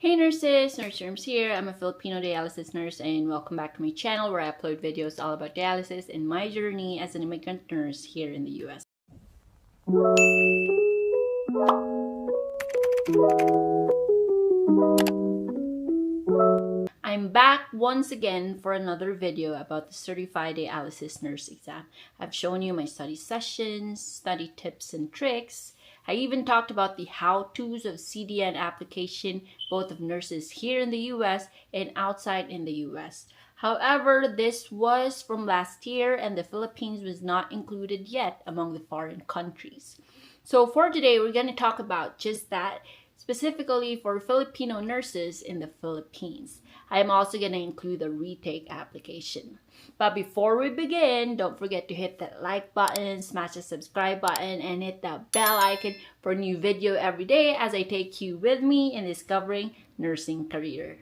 Hey nurses, Nurse Germs here. I'm a Filipino dialysis nurse and welcome back to my channel where I upload videos all about dialysis and my journey as an immigrant nurse here in the US. I'm back once again for another video about the Certified Dialysis Nurse Exam. I've shown you my study sessions, study tips and tricks. I even talked about the how-tos of CDN application, both of nurses here in the US and outside in the US. However, this was from last year and the Philippines was not included yet among the foreign countries. So for today, we're going to talk about just that, specifically for Filipino nurses in the Philippines. I am also going to include the retake application. But before we begin, don't forget to hit that like button, smash the subscribe button, and hit that bell icon for a new video every day as I take you with me in discovering nursing career.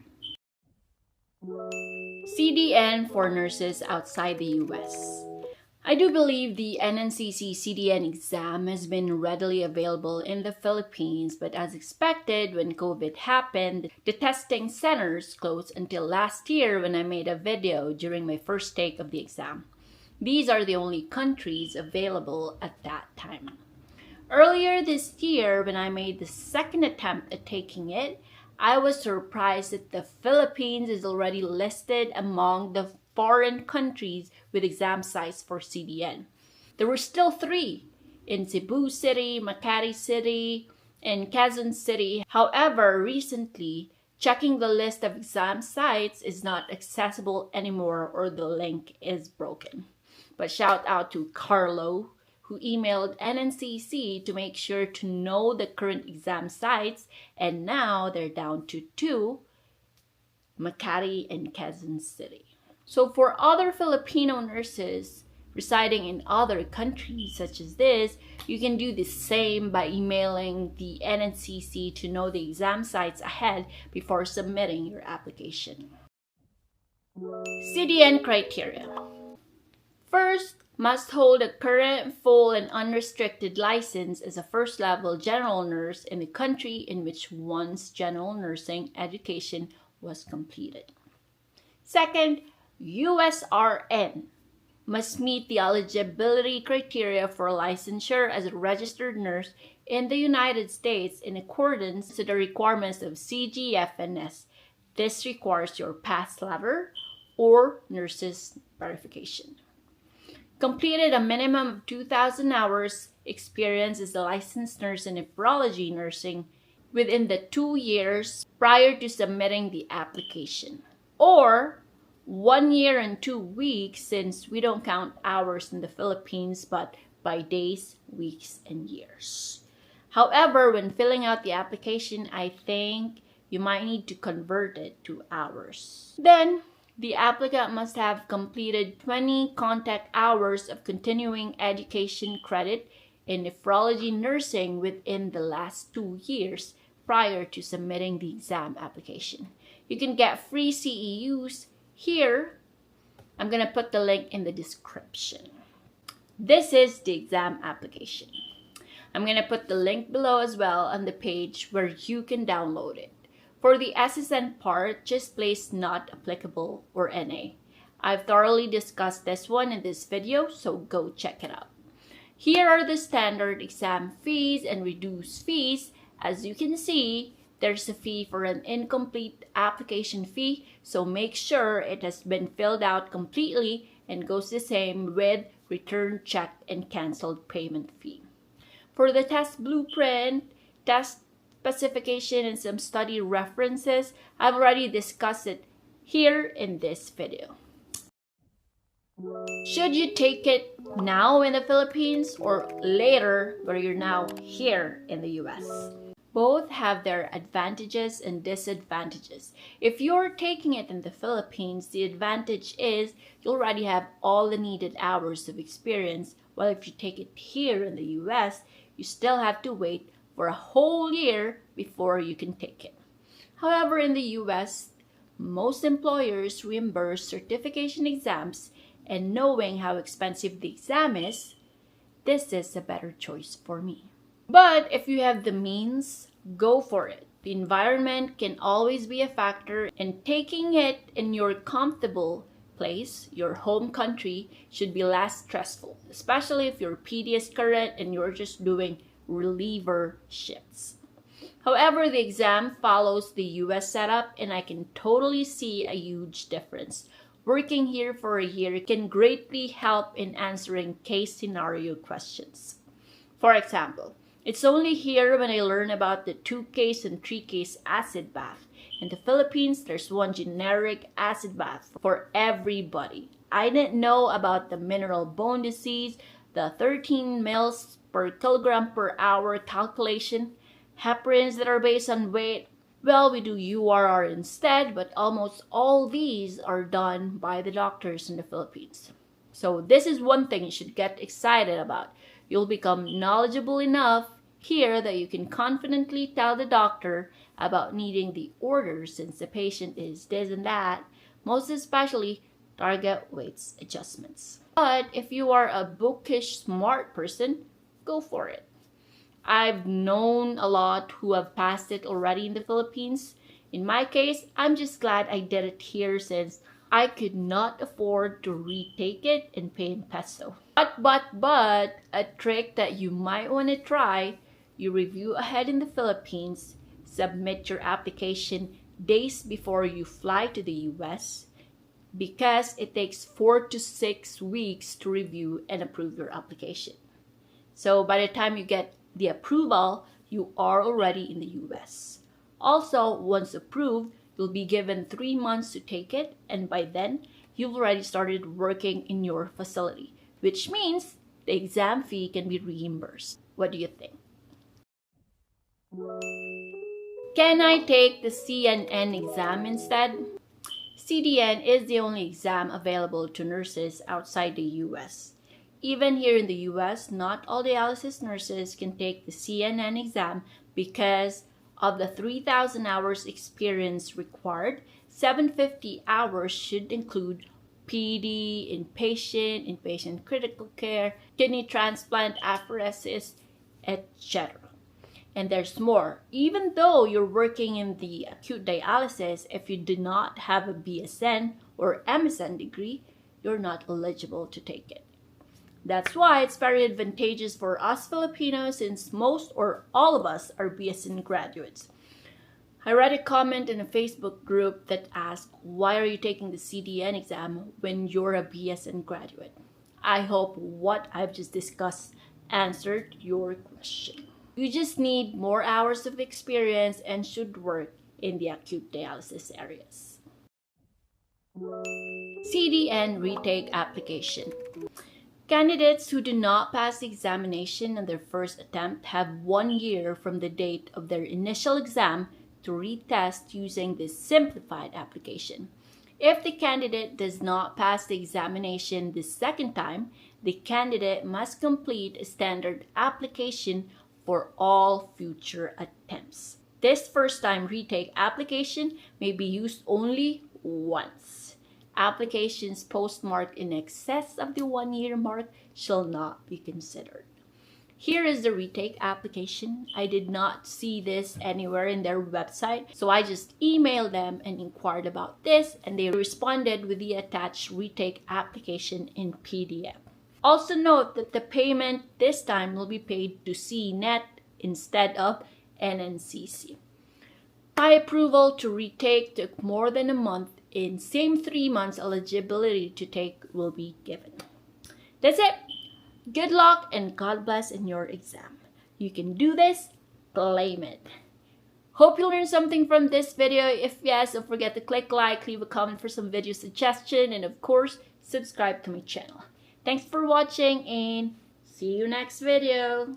CDN for nurses outside the US. I do believe the NNCC CDN exam has been readily available in the Philippines, but as expected, when COVID happened, the testing centers closed until last year when I made a video during my first take of the exam. These are the only countries available at that time. Earlier this year, when I made the second attempt at taking it, I was surprised that the Philippines is already listed among the foreign countries with exam sites for CDN. There were still 3 in Cebu City, Makati City, and Quezon City. However, recently, checking the list of exam sites is not accessible anymore or the link is broken. But shout out to Carlo, who emailed NNCC to make sure to know the current exam sites, and now they're down to 2, Makati and Quezon City. So for other Filipino nurses residing in other countries such as this, you can do the same by emailing the NNCC to know the exam sites ahead before submitting your application. CDN criteria. First, must hold a current, full, and unrestricted license as a first-level general nurse in the country in which one's general nursing education was completed. Second, USRN must meet the eligibility criteria for licensure as a registered nurse in the United States in accordance to the requirements of CGFNS. This requires your past lever or nurse's verification. Completed a minimum of 2,000 hours experience as a licensed nurse in nephrology nursing within the 2 years prior to submitting the application. Or 1 year and 2 weeks, since we don't count hours in the Philippines but by days, weeks, and years. However, when filling out the application, I think you might need to convert it to hours. Then, the applicant must have completed 20 contact hours of continuing education credit in nephrology nursing within the last 2 years prior to submitting the exam application. You can get free CEUs here. I'm going to put the link in the description. This is the exam application. I'm going to put the link below as well on the page where you can download it. For the SSN part, just place not applicable or NA. I've thoroughly discussed this one in this video, so go check it out. Here are the standard exam fees and reduced fees. As you can see, there's a fee for an incomplete application fee, so make sure it has been filled out completely, and goes the same with return check and canceled payment fee. For the test blueprint, test specification, and some study references, I've already discussed it here in this video. Should you take it now in the Philippines or later where you're now here in the US? Both have their advantages and disadvantages. If you're taking it in the Philippines, the advantage is you already have all the needed hours of experience, while if you take it here in the US, you still have to wait for a whole year before you can take it. However, in the US, most employers reimburse certification exams, and knowing how expensive the exam is, this is a better choice for me. But if you have the means, go for it. The environment can always be a factor, and taking it in your comfortable place, your home country, should be less stressful, especially if your PD is current and you're just doing reliever shifts. However, the exam follows the US setup, and I can totally see a huge difference. Working here for a year can greatly help in answering case scenario questions. For example, it's only here when I learn about the 2-case and 3-case acid bath. In the Philippines, there's one generic acid bath for everybody. I didn't know about the mineral bone disease, the 13 mils per kilogram per hour calculation, heparins that are based on weight. Well, we do URR instead, but almost all these are done by the doctors in the Philippines. So this is one thing you should get excited about. You'll become knowledgeable enough here that you can confidently tell the doctor about needing the order since the patient is this and that, most especially target weights adjustments. But if you are a bookish smart person, go for it. I've known a lot who have passed it already in the Philippines. In my case, I'm just glad I did it here since I could not afford to retake it and pay in peso. But, a trick that you might want to try, you review ahead in the Philippines, submit your application days before you fly to the US, because it takes 4 to 6 weeks to review and approve your application. So by the time you get the approval, you are already in the US. Also, once approved, you'll be given 3 months to take it, and by then, you've already started working in your facility, which means the exam fee can be reimbursed. What do you think? Can I take the CNN exam instead? CDN is the only exam available to nurses outside the US. Even here in the US, not all dialysis nurses can take the CNN exam because of the 3,000 hours experience required. 750 hours should include PD, inpatient critical care, kidney transplant, apheresis, etc. And there's more. Even though you're working in the acute dialysis, if you do not have a BSN or MSN degree, you're not eligible to take it. That's why it's very advantageous for us Filipinos since most or all of us are BSN graduates. I read a comment in a Facebook group that asked, why are you taking the CDN exam when you're a BSN graduate? I hope what I've just discussed answered your question. You just need more hours of experience and should work in the acute dialysis areas. CDN Retake Application. Candidates who do not pass the examination on their first attempt have 1 year from the date of their initial exam to retest using this simplified application. If the candidate does not pass the examination the second time, the candidate must complete a standard application for all future attempts. This first-time retake application may be used only once. Applications postmarked in excess of the 1 year mark shall not be considered. Here is the retake application. I did not see this anywhere in their website, so I just emailed them and inquired about this, and they responded with the attached retake application in PDF. Also note that the payment this time will be paid to CNET instead of NNCC. My approval to retake took more than a month. In same 3 months, eligibility to take will be given. That's it. Good luck and God bless in your exam. You can do this. Claim it. Hope you learned something from this video. If yes, don't forget to click like, leave a comment for some video suggestion, and of course, subscribe to my channel. Thanks for watching and see you next video.